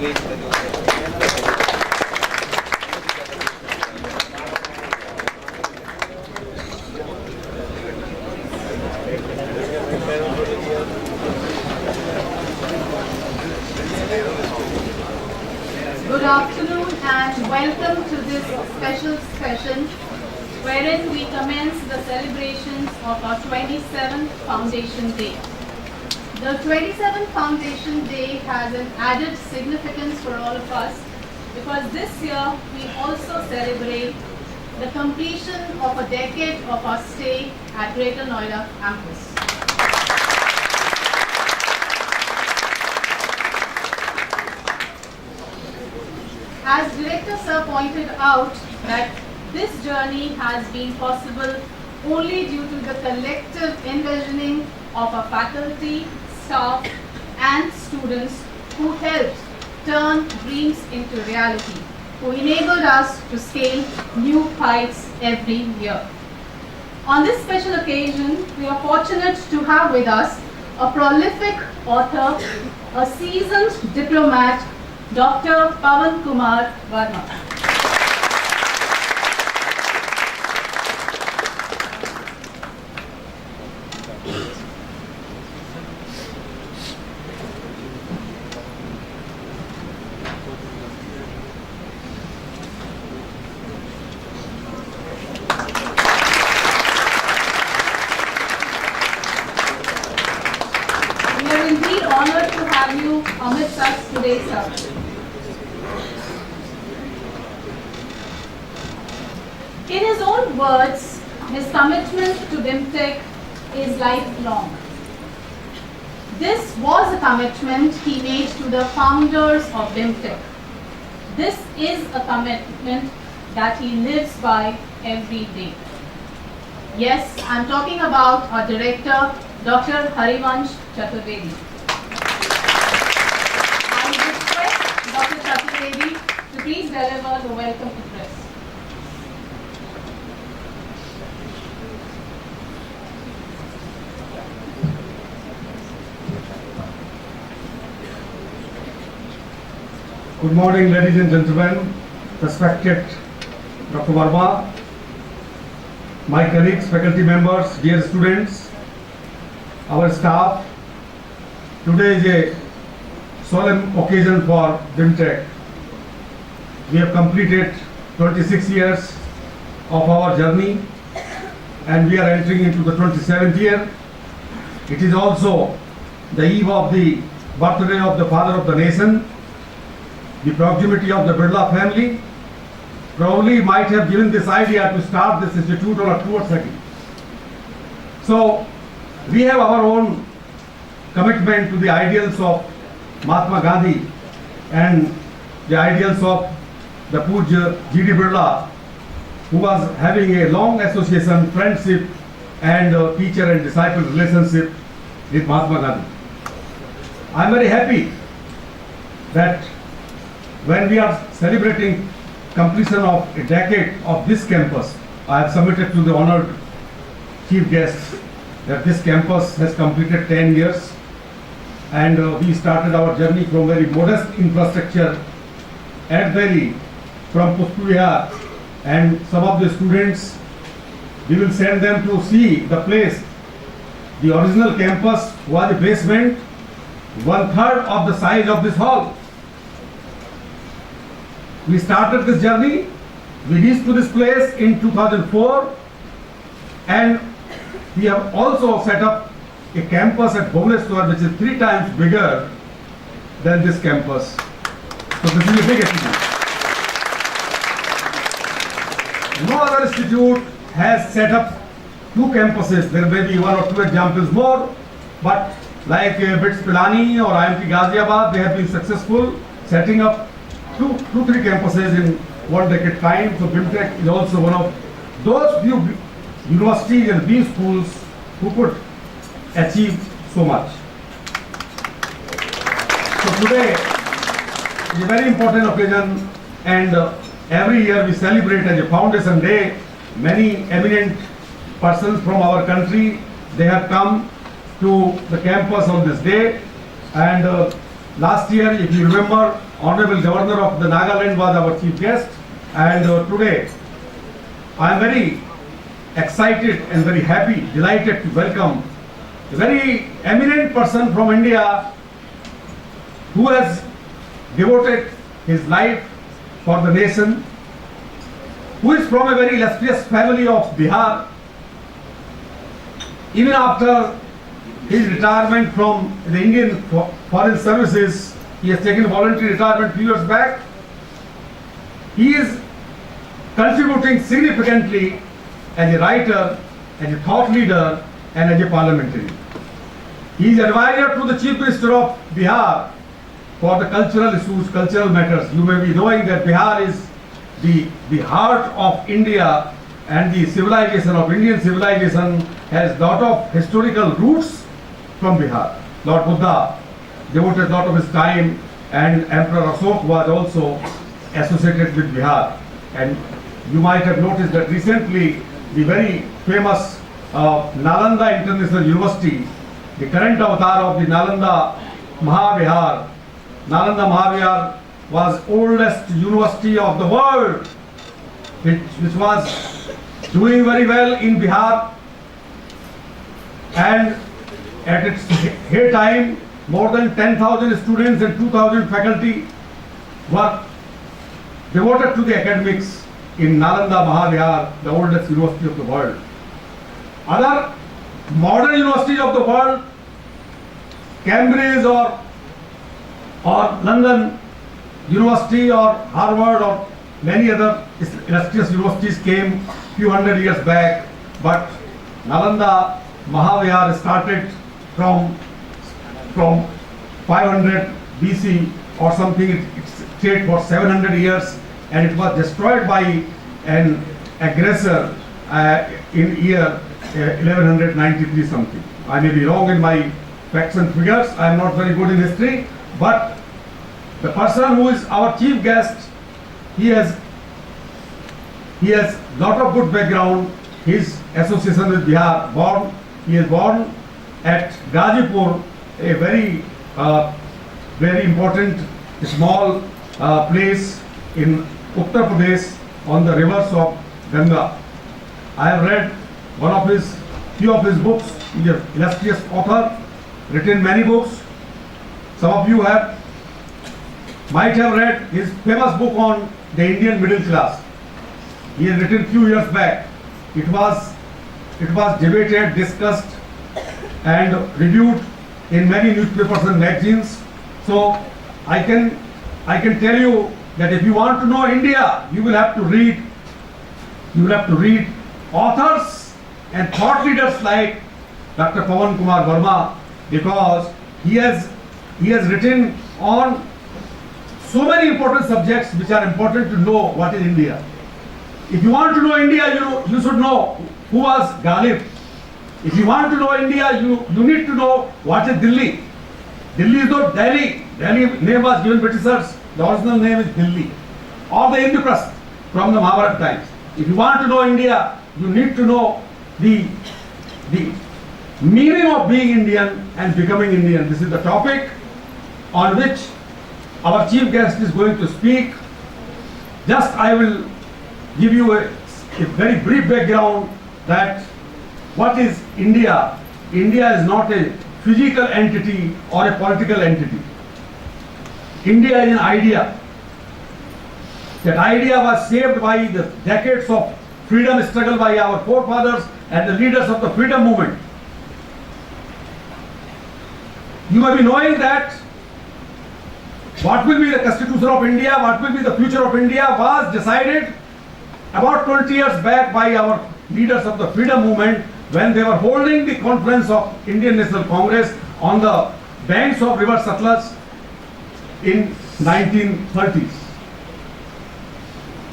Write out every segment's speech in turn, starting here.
Good afternoon and welcome to this special session wherein we commence the celebrations of our 27th Foundation Day. The 27th Foundation Day has an added significance for all of us because this year we also celebrate the completion of a decade of our stay at Greater Noida campus. As Director Sir pointed out that this journey has been possible only due to the collective envisioning of our faculty, staff and students who helped turn dreams into reality, who enabled us to scale new heights every year. On this special occasion, we are fortunate to have with us a prolific author, a seasoned diplomat, Dr. Pawan Kumar Verma. We are indeed honored to have you amidst us today, sir. In his own words, his commitment to BIMTech is lifelong. This was a commitment he made to the founders of BIMTech. This is a commitment that he lives by every day. Yes, I'm talking about our director, Dr. Harivansh Chaturvedi. I request Dr. Chaturvedi to please deliver the welcome address. Good morning, ladies and gentlemen, respected Dr. Verma, my colleagues, faculty members, dear students, our staff. Today is a solemn occasion for BIMTech. We have completed 26 years of our journey and we are entering into the 27th year. It is also the eve of the birthday of the father of the nation. The proximity of the Birla family probably might have given this idea to start this institute on October 2nd. So we have our own commitment to the ideals of Mahatma Gandhi and the ideals of the Pujya G.D. Birla, who was having a long association, friendship and teacher and disciple relationship with Mahatma Gandhi. I am very happy that when we are celebrating completion of a decade of this campus, I have submitted to the honored chief guests that this campus has completed 10 years and we started our journey from very modest infrastructure at Delhi from Pushpavihar, and some of the students, we will send them to see the place. The original campus was a basement, 1/3 of the size of this hall. We started this journey, we reached to this place in 2004 and we have also set up a campus at Bhubaneswar which is 3 times bigger than this campus. So this is a big achievement. No other institute has set up 2 campuses. There may be 1 or 2 examples more, but like BITS Pilani or IMT Ghaziabad, they have been successful setting up 2-3 campuses in 1 decade time. So BIMTech is also one of those few universities and B schools who could achieve so much. So today is a very important occasion and every year we celebrate as a Foundation Day. Many eminent persons from our country, they have come to the campus on this day and Last year, if you remember, Honorable Governor of the Nagaland was our chief guest, and today I am very excited and very happy, delighted to welcome a very eminent person from India who has devoted his life for the nation, who is from a very illustrious family of Bihar. Even after his retirement from the Indian Foreign Services, he has taken voluntary retirement few years back. He is contributing significantly as a writer, as a thought leader, and as a parliamentarian. He is advisor to the Chief Minister of Bihar for the cultural issues, cultural matters. You may be knowing that Bihar is the heart of India, and the civilization of Indian civilization has lot of historical roots from Bihar. Lord Buddha devoted lot of his time, and Emperor Ashok was also associated with Bihar. And you might have noticed that recently the very famous Nalanda International University, the current avatar of the Nalanda Mahavihar, Nalanda Mahavihar was oldest university of the world, which was doing very well in Bihar, and at its heyday time, more than 10,000 students and 2,000 faculty were devoted to the academics in Nalanda Mahavihar, the oldest university of the world. Other modern universities of the world, Cambridge or London University or Harvard or many other illustrious universities came few hundred years back, but Nalanda Mahavihar started from 500 BC or something. It stayed for 700 years, and it was destroyed by an aggressor in year 1193 something. I may be wrong in my facts and figures. I am not very good in history, but the person who is our chief guest, he has lot of good background. His association with Bihar, he is born at Gazipur, a very very important small place in Uttar Pradesh on the rivers of Ganga. I have read few of his books. He is an illustrious author, written many books. Some of you might have read his famous book on the Indian middle class. He has written few years back. It was debated, discussed, and reviewed in many newspapers and magazines. So I can tell you that if you want to know India, you will have to read authors and thought leaders like Dr. Pawan Kumar Verma, because he has written on so many important subjects which are important to know what is India. If you want to know India, you should know who was Ghalib. If you want to know India, you need to know what is Delhi. Delhi is not Delhi. Delhi name was given Britishers. The original name is Delhi. Or the Indraprastha from the Mahabharata times. If you want to know India, you need to know the meaning of being Indian and becoming Indian. This is the topic on which our chief guest is going to speak. Just I will give you a very brief background that what is India. India is not a physical entity or a political entity. India is an idea. That idea was shaped by the decades of freedom struggle by our forefathers and the leaders of the freedom movement. You may be knowing that what will be the Constitution of India, what will be the future of India was decided about 20 years back by our leaders of the freedom movement when they were holding the conference of Indian National Congress on the banks of River Satluj in 1930s.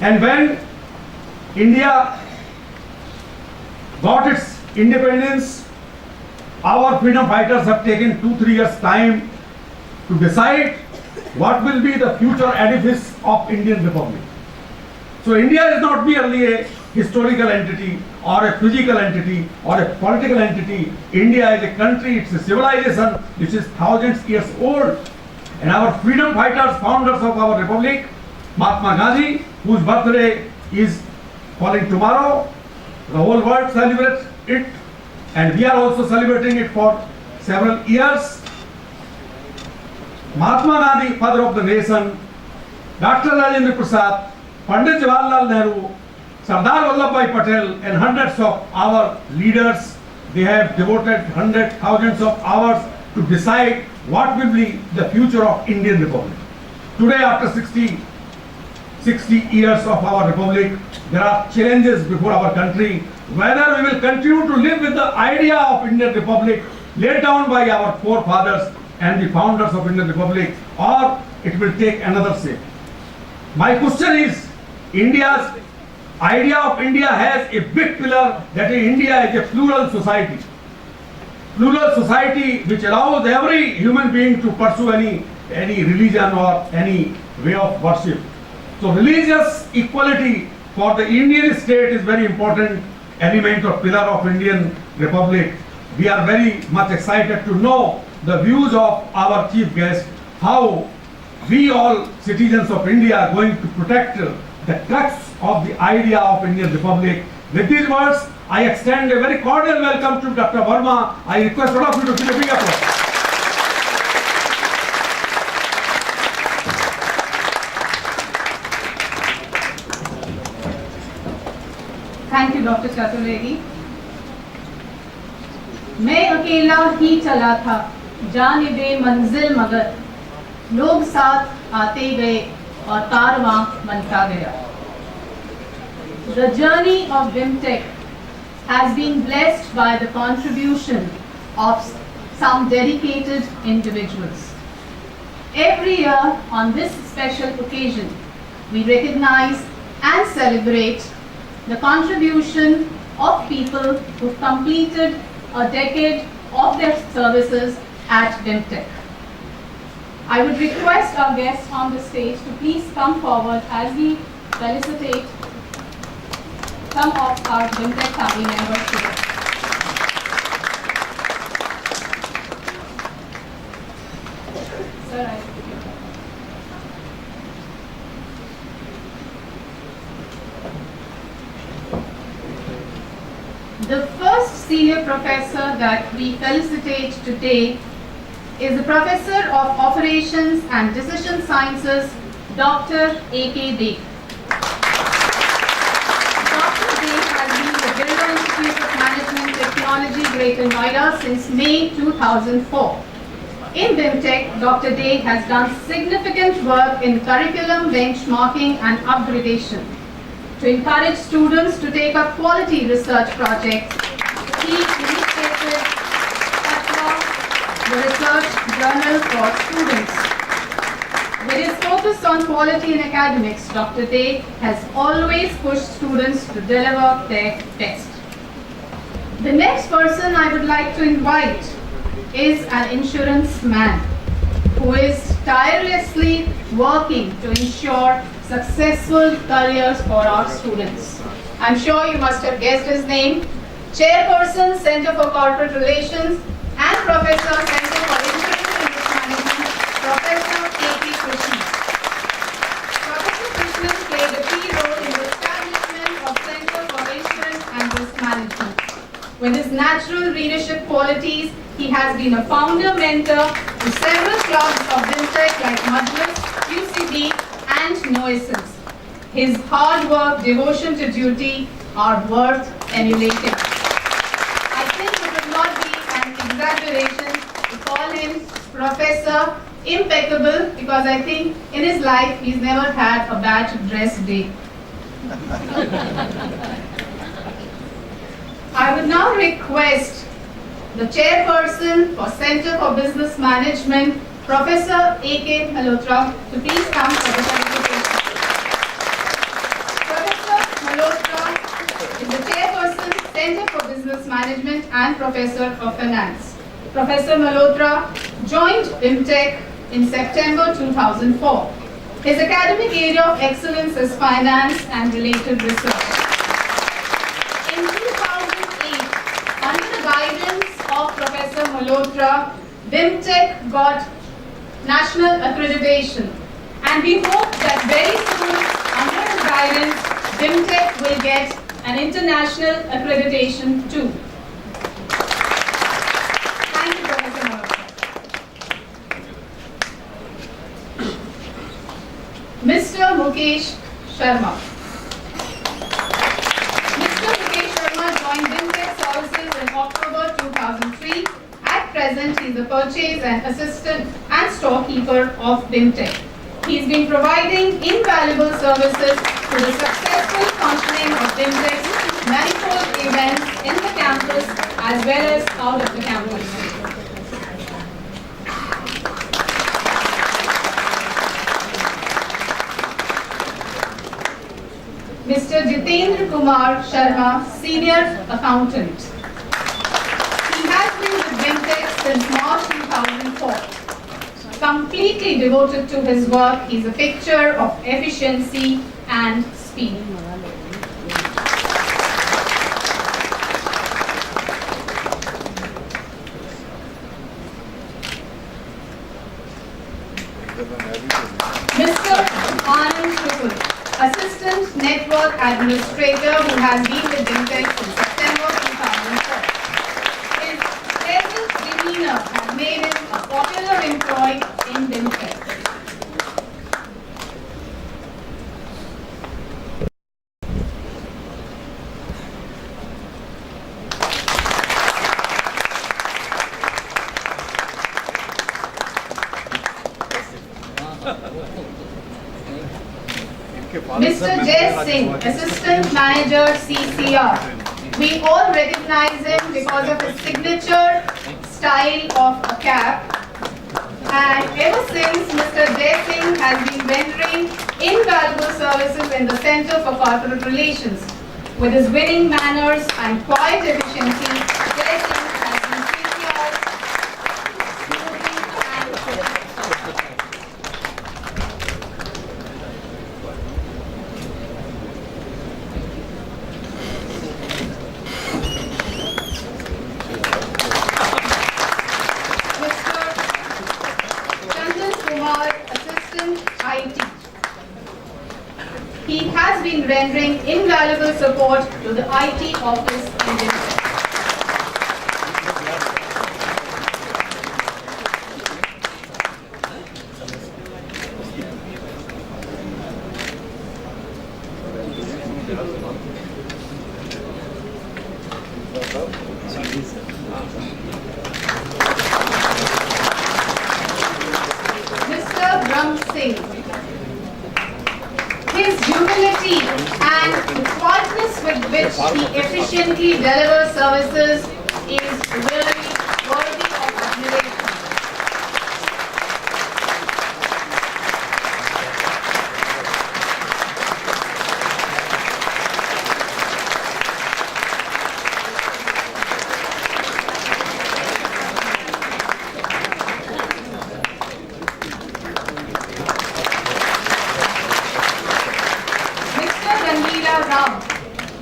And when India got its independence, our freedom fighters have taken 2-3 years time to decide what will be the future edifice of Indian Republic. So India is not merely a historical entity or a physical entity or a political entity. India is a country, it's a civilization which is thousands years old. and our freedom fighters, founders of our republic, Mahatma Gandhi, whose birthday is falling tomorrow. The whole world celebrates it, and we are also celebrating it for several years. Mahatma Gandhi, father of the nation, Dr. Rajendra Prasad, Pandit Jawaharlal Nehru, Sardar Vallabhbhai Patel, and hundreds of our leaders, they have devoted hundreds, thousands of hours to decide what will be the future of Indian Republic. Today, after 60 years of our republic, there are challenges before our country. Whether we will continue to live with the idea of Indian Republic laid down by our forefathers and the founders of Indian Republic, or it will take another shape. My question is, India's idea of India has a big pillar, that is India is a plural society. Plural society which allows every human being to pursue any religion or any way of worship. So religious equality for the Indian state is very important element or pillar of Indian Republic. We are very much excited to know the views of our chief guest, how we all citizens of India are going to protect the crux of the idea of Indian Republic. With these words, I extend a very cordial welcome to Dr. Verma. I request all of you to give a big applause. Thank you, Dr. Chaturvedi. मैं अकेला ही चला था, जानिबे मंजिल मगर, लोग साथ आते गए और कारवां बनता गया. The journey of BIMTech has been blessed by the contribution of some dedicated individuals. Every year on this special occasion, we recognize and celebrate the contribution of people who completed a decade of their services at BIMTech. I would request our guests on the stage to please come forward as we felicitate some of our BIMTech family members today. Sir, I The first senior professor that we felicitate today is the Professor of Operations and Decision Sciences, Dr. A.K. Dey. Dr. Dey has been the Birla Institute of Management Technology, Greater Noida since May 2004. In BIMTech, Dr. Dey has done significant work in curriculum benchmarking and upgradation. To encourage students to take up quality research projects, he initiated the research journal for students. With his focus on quality in academics, Dr. Dey has always pushed students to deliver their best. The next person I would like to invite is an insurance man who is tirelessly working to ensure successful careers for our students. I'm sure you must have guessed his name. Chairperson, Center for Corporate Relations and Professor, Center for Insurance and Risk Management, Professor A.P. Krishnan. Professor Krishnan played a key role in the establishment of Center for Insurance and Risk Management. With his natural leadership qualities, he has been a founder mentor to several clubs of BIMTech like Majlis, UCB, and Noesens. His hard work, devotion to duty are worth emulating. I think it would not be an exaggeration to call him Professor Impeccable, because I think in his life he's never had a bad dress day. I would now request the chairperson for Center for Business Management, Professor A.K. Malhotra, to please come for the presentation. Professor Malhotra is the chairperson, Center for Business Management and Professor of Finance. Professor Malhotra joined BIMTech in September 2004. His academic area of excellence is finance and related research. In 2008, under the guidance of Professor Malhotra, BIMTech got national accreditation. And we hope that very soon, under his guidance, BIMTech will get an international accreditation too. Thank you, Professor Malhotra. Mr. Mukesh Sharma. Mr. Mukesh Sharma joined BIMTech Services in October 2003. At present, he is the purchase and assistant and storekeeper of BIMTech. He's been providing invaluable services to the successful functioning of BIMTech's manifold events in the campus as well as out of the campus. Mr. Jitendra Kumar Sharma, Senior Accountant. He has been with BIMTech since March 2004. Completely devoted to his work, he is a picture of efficiency and speed. Mr. Anand Shukla, Assistant Network Administrator who has been with BIMTech since September 2004. His pleasant demeanor has made him a popular employee in BIMTech. Mr. Jay Singh, Assistant Manager CCR. We all recognize him because of his signature style of a cap. And ever since, Mr. Jay Singh has been rendering invaluable services in the Center for Corporate Relations. With his winning manners and quiet efficiency, Jay Singh has been CCR smoothly and efficiently. He has been rendering invaluable support to the IT office in BIMTech. Mr. Brahm Singh. His humility and the quietness with which he efficiently delivers services is really worthy of admiration.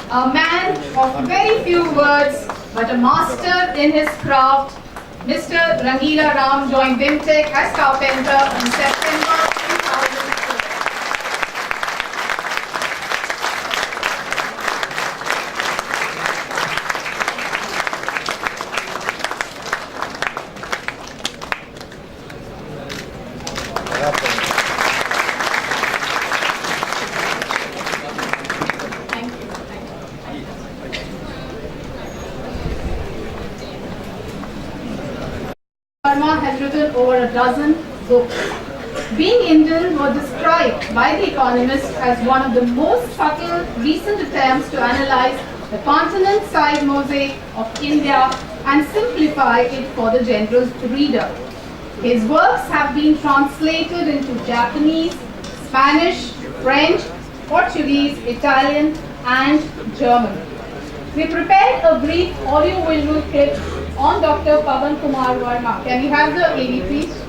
A man of very few words, but a master in his craft, Mr. Rangila Ram joined BIMTech as carpenter in September 2004. Sharma has written over a dozen books. Being Indian was described by The Economist as one of the most subtle recent attempts to analyze the continent-side mosaic of India and simplify it for the general reader. His works have been translated into Japanese, Spanish, French, Portuguese, Italian, and German. We prepared a brief audio-visual clip on Dr. Pavan Kumar Verma. Can we have the AV, please?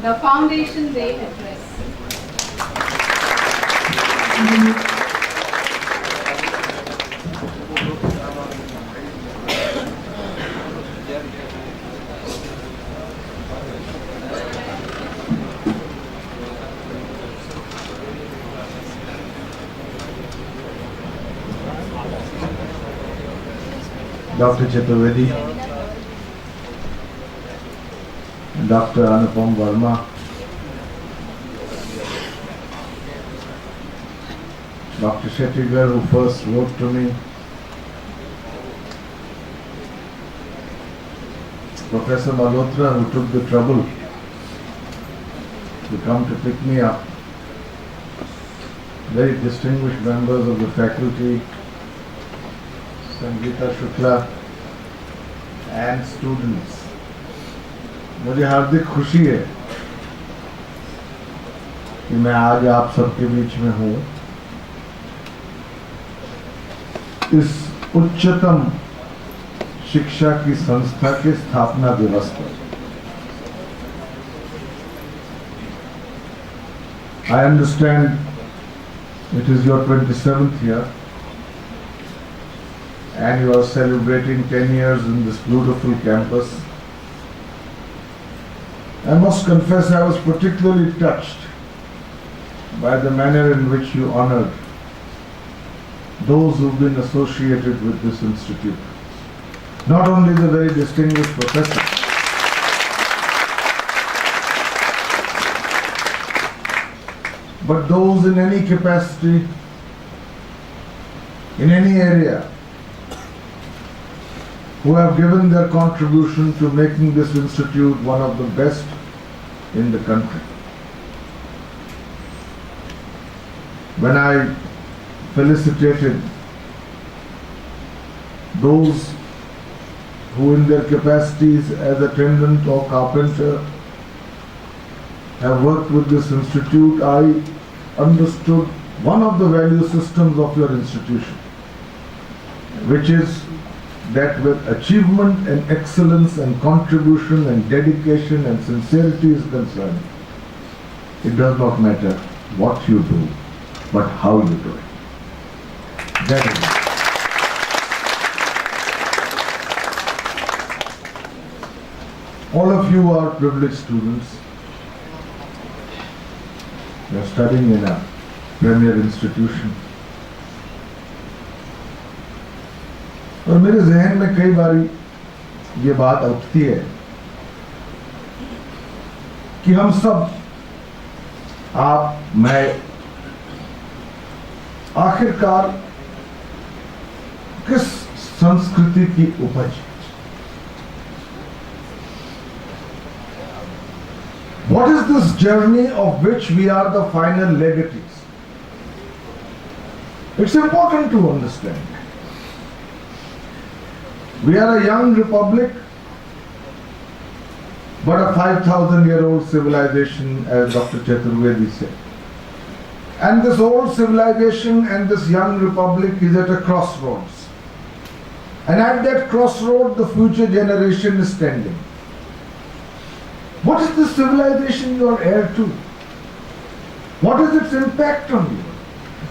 the Foundation Day address. Dr. Chaturvedi, Dr. Anupam Verma, Dr. Shettigar, who first wrote to me, Professor Malhotra, who took the trouble to come to pick me up, very distinguished members of the faculty, Sangeeta Shukla and students, मुझे हार्दिक खुशी है कि मैं आज आप सबके बीच में हूं इस उच्चतम शिक्षा की संस्था के स्थापना दिवस पर। I understand it is your 27th year and you are celebrating 10 years in this beautiful campus. I must confess I was particularly touched by the manner in which you honored those who've been associated with this institute. Not only the very distinguished professors, but those in any capacity, in any area, who have given their contribution to making this institute one of the best in the country. When I felicitated those who in their capacities as attendant or carpenter have worked with this institute, I understood one of the value systems of your institution, which is that where achievement and excellence and contribution and dedication and sincerity is concerned, it does not matter what you do, but how you do it. That is it. All of you are privileged students. You are studying in a premier institution. और मेरे जहन में कई बारी ये बात उठती है कि हम सब, आप, मैं, आखिरकार किस संस्कृति की उपज? What is this journey of which we are the final legatees? It's important to understand. We are a young republic, but a 5,000-year-old civilization, as Dr. Chaturvedi said. And this old civilization and this young republic is at a crossroads. And at that crossroad, the future generation is standing. What is this civilization you are heir to? What is its impact on you?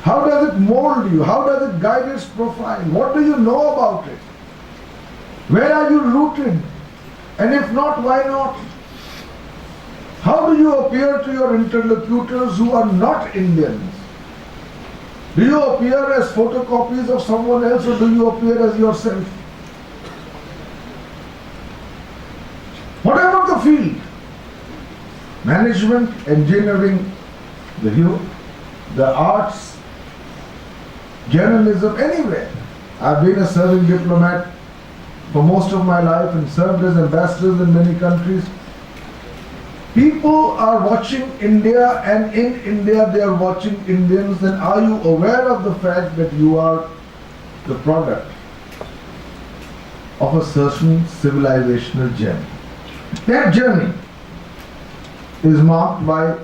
How does it mold you? How does it guide its profile? What do you know about it? Where are you rooted? And if not, why not? How do you appear to your interlocutors who are not Indians? Do you appear as photocopies of someone else, or do you appear as yourself? Whatever the field, management, engineering, the arts, journalism, anywhere. I've been a serving diplomat for most of my life and served as ambassadors in many countries. People are watching India, and in India they are watching Indians. And are you aware of the fact that you are the product of a certain civilizational journey? That journey is marked by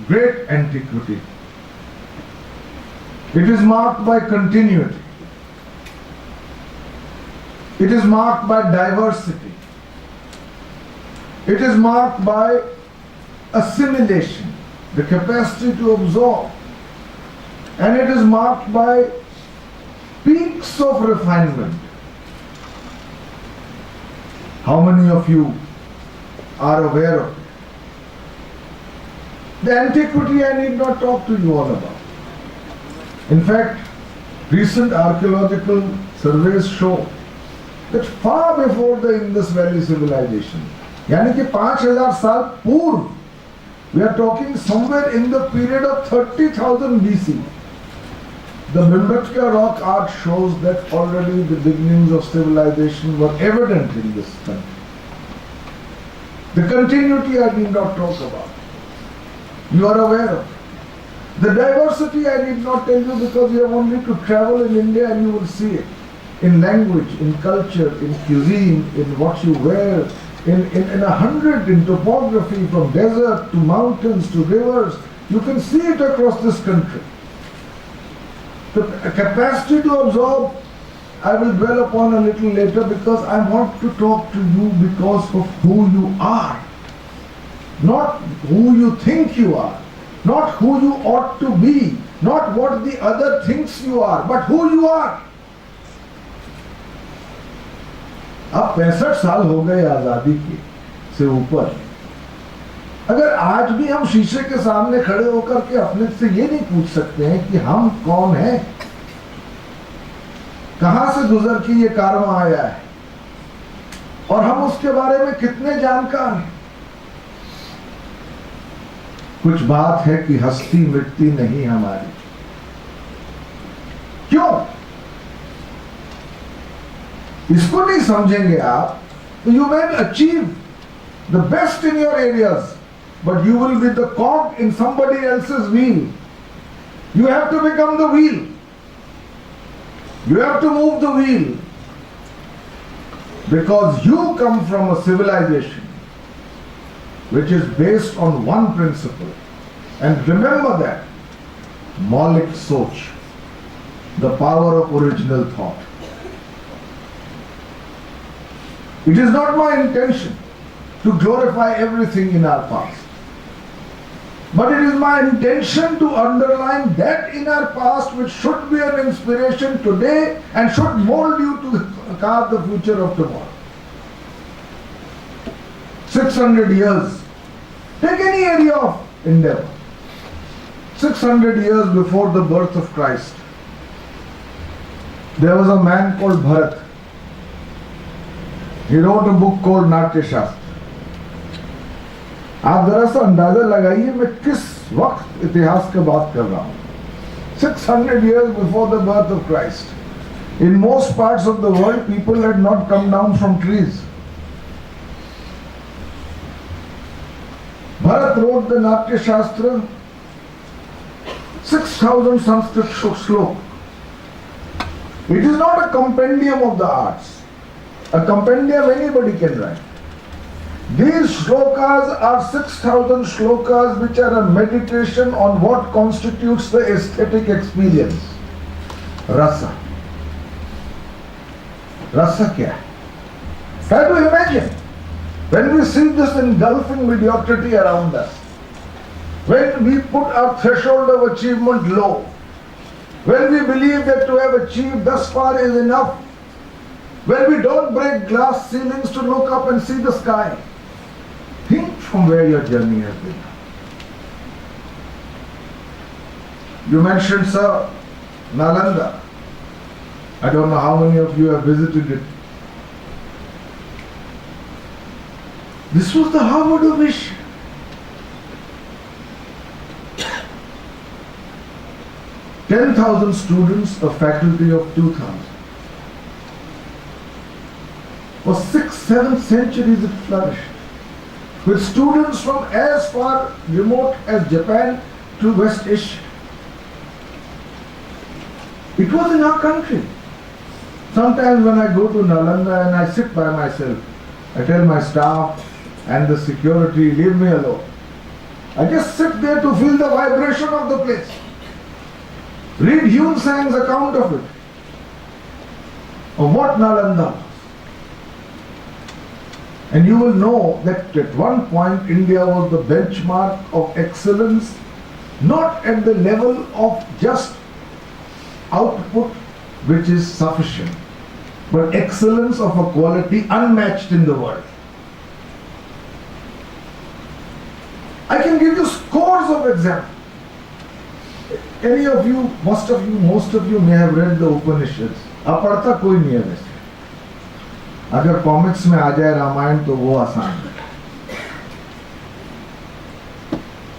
great antiquity. It is marked by continuity. It is marked by diversity. It is marked by assimilation, the capacity to absorb. And it is marked by peaks of refinement. How many of you are aware of it? The antiquity I need not talk to you all about. In fact, recent archaeological surveys show that far before the Indus Valley civilization, यानी कि 5000 साल पूर्व, we are talking somewhere in the period of 30,000 BC, the Bhimbetka rock art shows that already the beginnings of civilization were evident in this country. The continuity I need not talk about. You are aware of it. The diversity I need not tell you because you have only to travel in India and you will see it. In language, in culture, in cuisine, in what you wear, in 100, in topography, from desert to mountains to rivers. You can see it across this country. The capacity to absorb, I will dwell upon a little later because I want to talk to you because of who you are. Not who you think you are. Not who you ought to be. Not what the other thinks you are, but who you are. अब 65 साल हो गए आजादी के से ऊपर, अगर आज भी हम शीशे के सामने खड़े होकर के अपने से ये नहीं पूछ सकते हैं कि हम कौन हैं, कहां से गुजर के ये कारवां आया है और हम उसके बारे में कितने जानकार हैं। कुछ बात है कि हस्ती मिटती नहीं हमारी। क्यों? इसको नहीं समझेंगे आप तो you may achieve the best in your areas, but you will be the cog in somebody else's wheel. You have to become the wheel. You have to move the wheel because you come from a civilization which is based on one principle. And remember that, Maulik Soch, the power of original thought. It is not my intention to glorify everything in our past. But it is my intention to underline that in our past which should be an inspiration today and should mold you to carve the future of tomorrow. 600 years. Take any area of endeavor. 600 years before the birth of Christ, there was a man called Bharat. He wrote a book called Natya Shastra. आप जरा सा अंदाजा लगाइए मैं किस वक्त इतिहास की बात कर रहा हूं। 600 years before the birth of Christ. In most parts of the world, people had not come down from trees. Bharat wrote the Natya Shastra, 6,000 Sanskrit slok. It is not a compendium of the arts. A compendium anybody can write. These shlokas are 6,000 shlokas which are a meditation on what constitutes the aesthetic experience. Rasa. Rasa kya hai? Try to imagine. When we see this engulfing mediocrity around us, when we put our threshold of achievement low, when we believe that to have achieved thus far is enough, when we don't break glass ceilings to look up and see the sky, think from where your journey has been. You mentioned, sir, Nalanda. I don't know how many of you have visited it. This was the Harvard of Asia. $10,000 students, a faculty of 2,000. For 6th, 7th centuries it flourished, with students from as far remote as Japan to West Asia. It was in our country. Sometimes when I go to Nalanda and I sit by myself, I tell my staff and the security, leave me alone. I just sit there to feel the vibration of the place. Read Hyun Sang's account of it, of what Nalanda was. And you will know that at one point India was the benchmark of excellence, not at the level of just output which is sufficient, but excellence of a quality unmatched in the world. I can give you scores of examples. Any of you, most of you may have read the Upanishads. अब पढ़ता कोई नहीं है वैसे. अगर comics में आ जाए रामायण तो वो आसान है.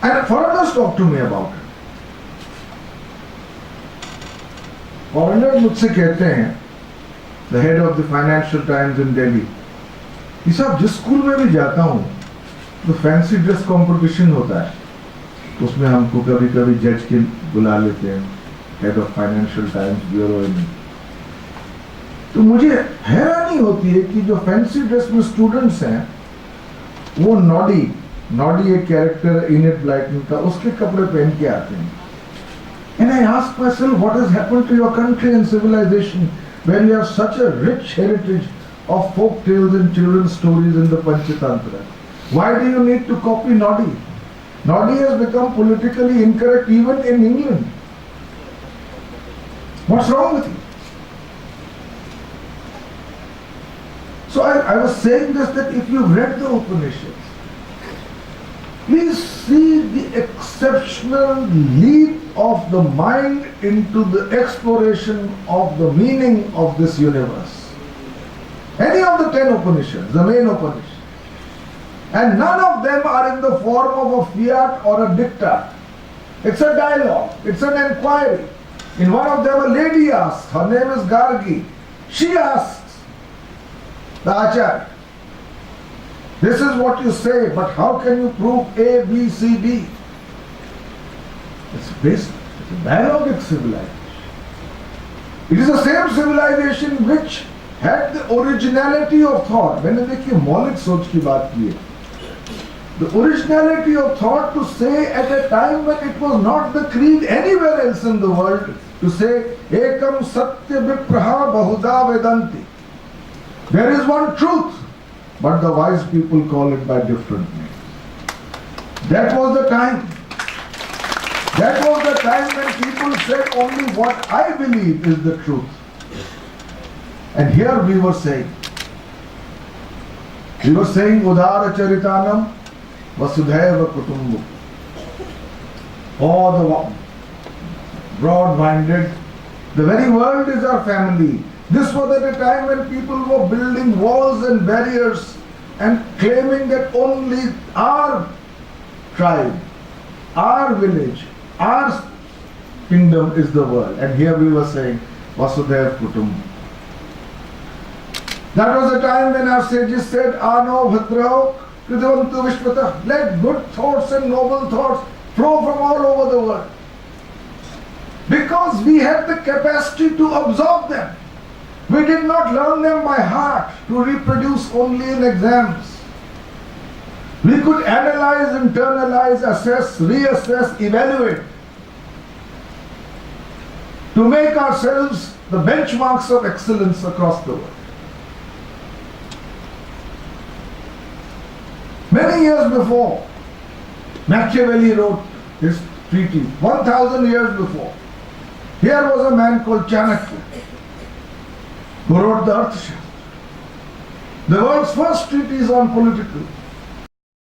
And foreigners talk to me about it. Foreigners मुझसे कहते हैं, the head of the Financial Times in Delhi, कि साहब जिस स्कूल में भी जाता हूँ तो फैंसी ड्रेस कंपटीशन होता है, उसमें हमको कभी कभी जज के बुला लेते हैं, head of financial times bureau में. तो मुझे हैरानी होती है कि जो फैंसी ड्रेस में स्टूडेंट्स हैं वो नॉडी एक कैरेक्टर इनेट ब्लाइटन का, उसके कपड़े पहन के आते हैं. And I ask myself, what has happened to your country and civilization when you have such a rich heritage of folk tales and children's stories in the Panchatantra? Why do you need to copy Noddy? Noddy has become politically incorrect even in England. What's wrong with you? So I was saying this, that if you've read the Upanishads, please see the exceptional leap of the mind into the exploration of the meaning of this universe. Any of the 10 Upanishads, the main Upanishads, and none of them are in the form of a fiat or a diktat. It's a dialogue, it's an inquiry. In one of them a lady asks, her name is Gargi, she asks the Acharya, this is what you say, but how can you prove A, B, C, D? It's a dialogic civilization. It is the same civilization which had the originality of thought. मैंने देखिए मौलिक सोच की बात की है. The originality of thought to say at a time when it was not the creed anywhere else in the world, to say ekam satya vipraha bahuda vedanti. There is one truth, but the wise people call it by different names. That was the time. That was the time when people said only what I believe is the truth. And here we were saying Udara Charitanam Vasudhaiva Kutumbam. All the broad-minded, the very world is our family. This was at a time when people were building walls and barriers and claiming that only our tribe, our village, our kingdom is the world. And here we were saying Vasudhaiva Kutumbam. That was the time when our sages said, Ano Bhadraho Kridavantu Vishwata. Let good thoughts and noble thoughts flow from all over the world. Because we had the capacity to absorb them. We did not learn them by heart to reproduce only in exams. We could analyze, internalize, assess, reassess, evaluate to make ourselves the benchmarks of excellence across the world. Many years before, Machiavelli wrote his treatise, 1000 years before. Here was a man called Chanakya who wrote the Arthashastra, the world's first treatise on political